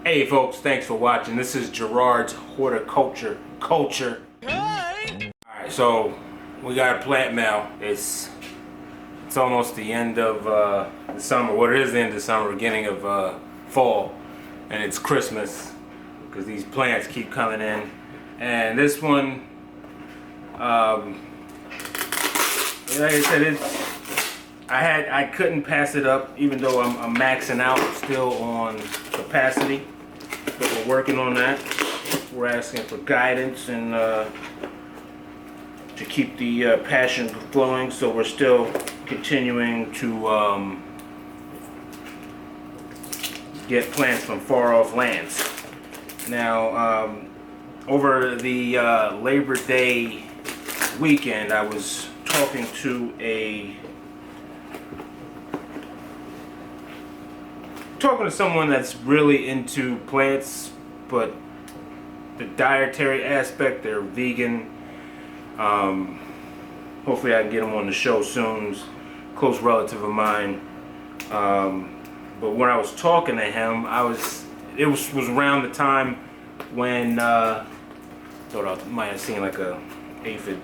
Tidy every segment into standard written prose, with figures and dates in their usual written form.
Hey folks, thanks for watching. This is Gerard's Horticulture Culture. Alright, so we got a plant mail. It's almost the end of the summer. Well, it is the end of summer, beginning of fall. And it's Christmas because these plants keep coming in. And this one, like I said, I couldn't pass it up, even though I'm maxing out still on capacity. But we're working on that. We're asking for guidance and to keep the passion flowing. So we're still continuing to get plants from far off lands. Now, over the Labor Day weekend, I was talking to someone that's really into plants, but the dietary aspect, they're vegan. Hopefully I can get them on the show soon. Close relative of mine. But when I was talking to him, it was around the time when thought I might have seen like a aphid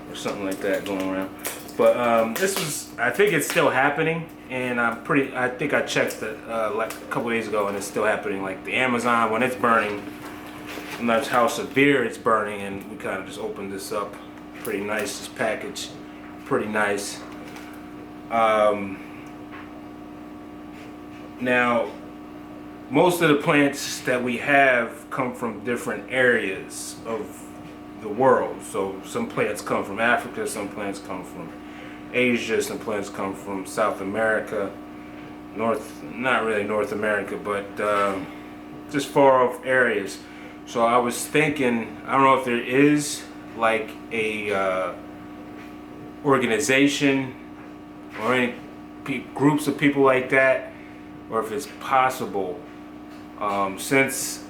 or something like that going around. But I think it's still happening, and I think I checked it like a couple days ago, and it's still happening. Like the Amazon, when it's burning, and that's how severe it's burning. And we kind of just opened this up. Pretty nice, this package, pretty nice. Now, most of the plants that we have come from different areas of the world. So some plants come from Africa, some plants come from Asia, some plants come from South America, not really North America, but just far off areas. So I was thinking, I don't know if there is like a organization or any groups of people like that, or if it's possible, since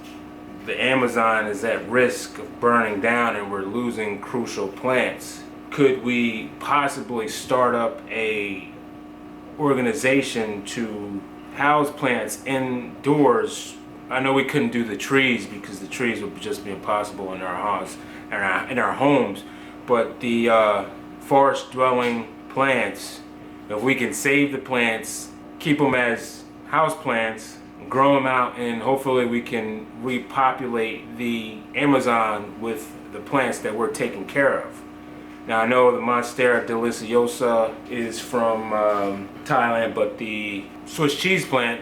the Amazon is at risk of burning down and we're losing crucial plants, could we possibly start up a organization to house plants indoors? I know we couldn't do the trees because the trees would just be impossible in our house, in our homes, but the forest dwelling plants, if we can save the plants, keep them as house plants, grow them out, and hopefully we can repopulate the Amazon with the plants that we're taking care of. Now I know the Monstera deliciosa is from Thailand, but the Swiss cheese plant,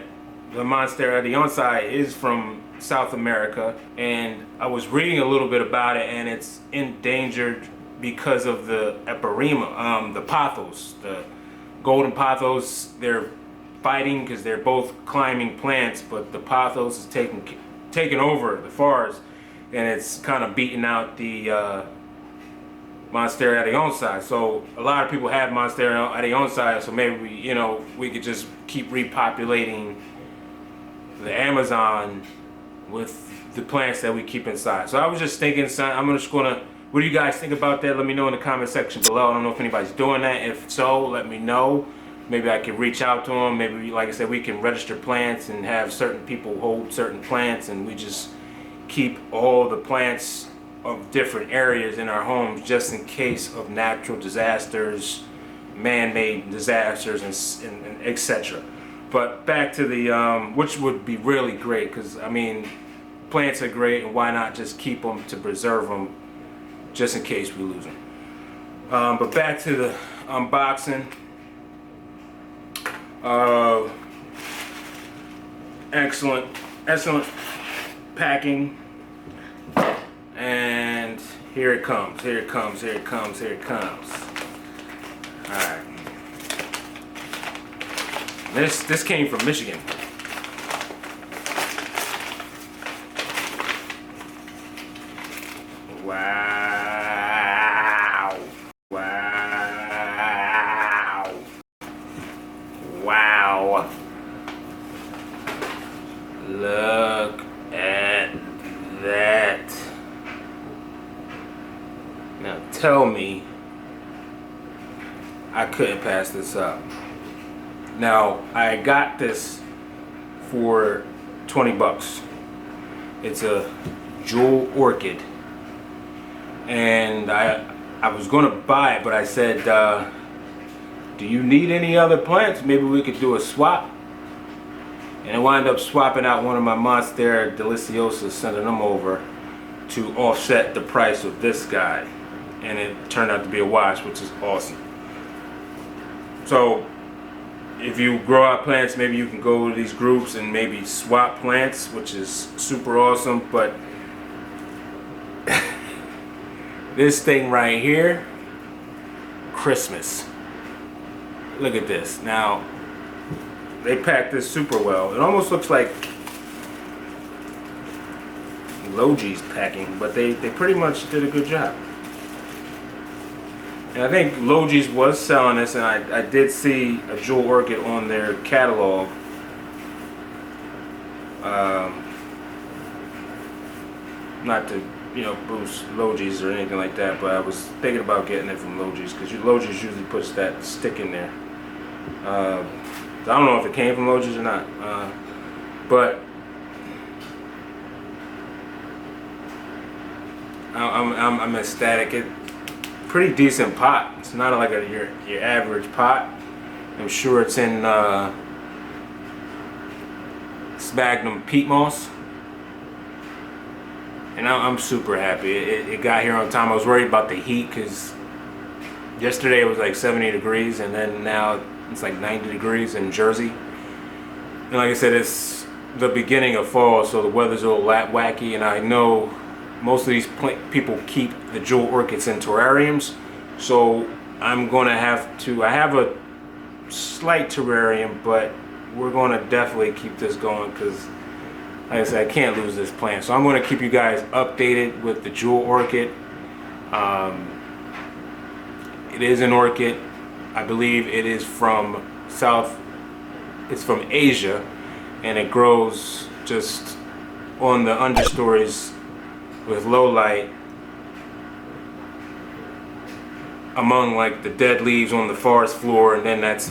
the Monstera deliciosa, is from South America, and I was reading a little bit about it, and it's endangered because of the eperima, the pothos, the golden pothos. They're fighting because they're both climbing plants, but the pothos is taking over the forest, and it's kind of beating out the Monstera deliciosa. So a lot of people have Monstera deliciosa, so maybe we could just keep repopulating the Amazon with the plants that we keep inside. So I was just thinking, what do you guys think about that? Let me know in the comment section below. I don't know if anybody's doing that. If so, let me know. Maybe I can reach out to them. Maybe, like I said, we can register plants and have certain people hold certain plants, and we just keep all the plants of different areas in our homes just in case of natural disasters, man-made disasters, and etc. But back to the, which would be really great, because I mean, plants are great, and why not just keep them to preserve them just in case we lose them. But back to the unboxing. Excellent packing, and here it comes. All right. This came from Michigan. Wow. Look at that. Now tell me I couldn't pass this up. Now I got this for 20 bucks. It's a jewel orchid, and I was gonna buy it, but I said, do you need any other plants? Maybe we could do a swap. And I wound up swapping out one of my Monstera Deliciosas, sending them over to offset the price of this guy, and it turned out to be a wash, which is awesome. So if you grow out plants, maybe you can go to these groups and maybe swap plants, which is super awesome. But this thing right here, Christmas. Look at this. Now, they packed this super well. It almost looks like Logi's packing, but they pretty much did a good job. And I think Logi's was selling this, and I did see a jewel orchid on their catalog. Not to, boost Logi's or anything like that, but I was thinking about getting it from Logi's, because Logi's usually puts that stick in there. I don't know if it came from Logi's or not, but I'm ecstatic. Pretty decent pot. It's not like your average pot. I'm sure it's in sphagnum peat moss, and I'm super happy. It got here on time. I was worried about the heat because yesterday it was like 70 degrees, and then now it's like 90 degrees in Jersey. And like I said, it's the beginning of fall, so the weather's a little wacky, and I know most of these people keep the jewel orchids in terrariums, so I'm gonna have to, I have a slight terrarium, but we're gonna definitely keep this going because, like I said, I can't lose this plant. So I'm gonna keep you guys updated with the jewel orchid. It is an orchid. I believe it is from it's from Asia, and it grows just on the understories with low light among like the dead leaves on the forest floor, and then that's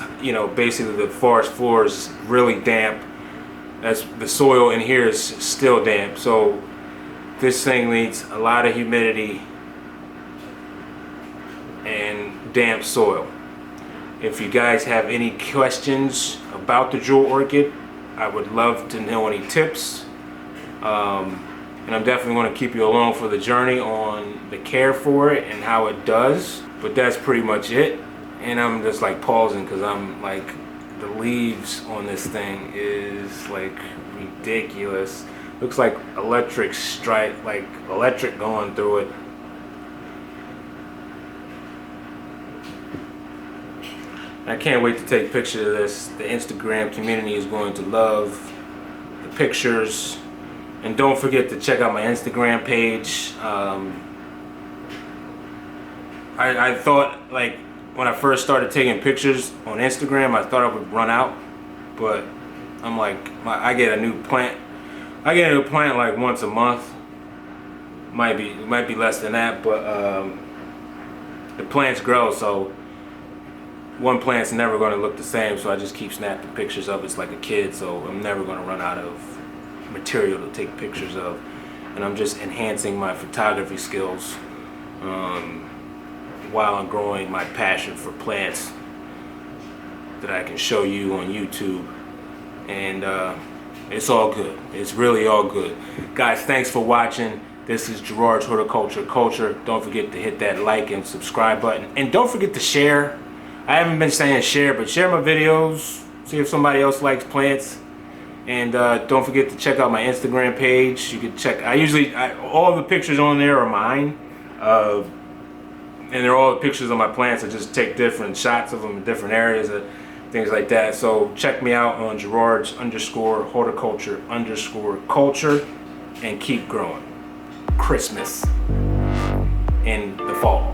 basically the forest floor is really damp. That's the soil in here is still damp, so this thing needs a lot of humidity and damp soil. If you guys have any questions about the jewel orchid, I would love to know any tips. And I'm definitely going to keep you along for the journey on the care for it and how it does. But that's pretty much it. And I'm just like pausing because I'm like, the leaves on this thing is like ridiculous. Looks like electric stripe, like electric going through it. I can't wait to take pictures of this. The Instagram community is going to love the pictures. And don't forget to check out my Instagram page. I thought, like, when I first started taking pictures on Instagram, I thought I would run out. But I'm like, I get a new plant. I get a new plant like once a month. Might be less than that, but the plants grow, so one plant's never going to look the same, so I just keep snapping pictures of it. It's like a kid, so I'm never going to run out of material to take pictures of, and I'm just enhancing my photography skills while I'm growing my passion for plants that I can show you on YouTube. And it's all good. It's really all good. Guys, thanks for watching. This is Gerard's Horticulture. Don't forget to hit that like and subscribe button, and don't forget to share. I haven't been saying share, but share my videos. See if somebody else likes plants. And don't forget to check out my Instagram page. You can check. All the pictures on there are mine, and they're all the pictures of my plants. I just take different shots of them in different areas, things like that. So check me out on Gerard's_horticulture_culture, and keep growing. Christmas in the fall.